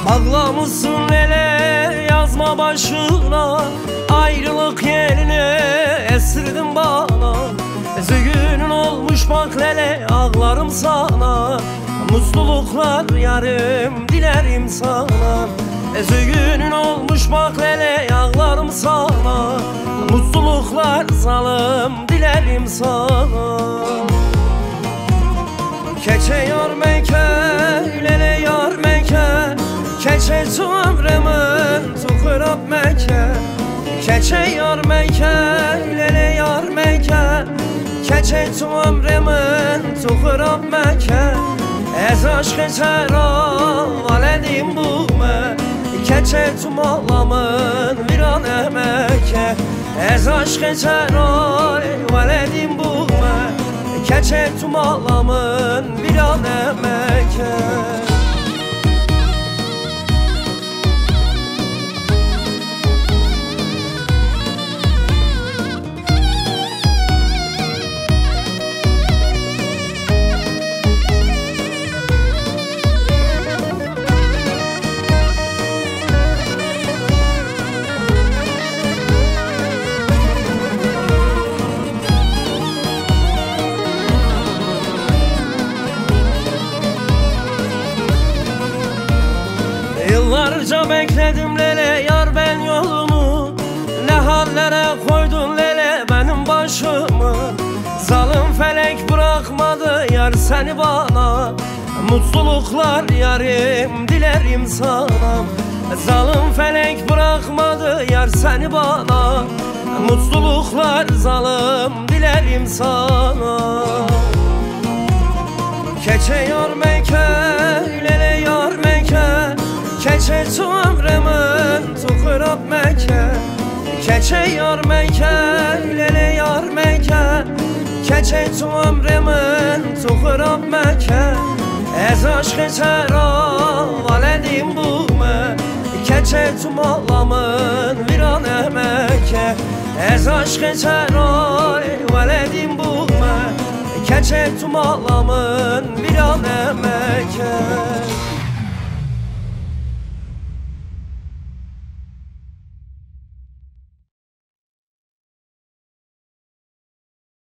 Bağlamışsın ele yazma başına, ayrılık yerini esirdin bana. Züğünün olmuş bak lele, ağlarım sana. Mutluluklar yarım dilerim sana. Züğünün olmuş bak lele, ağlarım sana. Mutluluklar zalım dilerim sana. Keçe yar meke, lele yar meke, keçe tu ömrümün tukurab meke. Keçe yar meke, lele yar meke, keçe tu ömrümün tukurab meke. Ez aşkı çera valedim bu me, keçe tu malamın viran emeke. Ez aşkı çera valedim bu me, keçe tu malamın viran emeke. Yıllarca bekledim lele yar ben yolumu, ne hallere koydun lele benim başımı. Zalim felek bırakmadı yar seni bana, mutluluklar yarim dilerim sana. Zalim felek bırakmadı yar seni bana, mutluluklar zalim dilerim sana. Keçe yar meke, lele yar meke, keçe tu ömrümün tukurab meke. Keçe yar meke, lele yar meke, keçe tu ömrümün tukurab meke. Ez aşkı çera valedim bu me, keçe tu malamın viran emeke. Ez aşkı çera valedim bu me, keçe tu malamın viran emeke.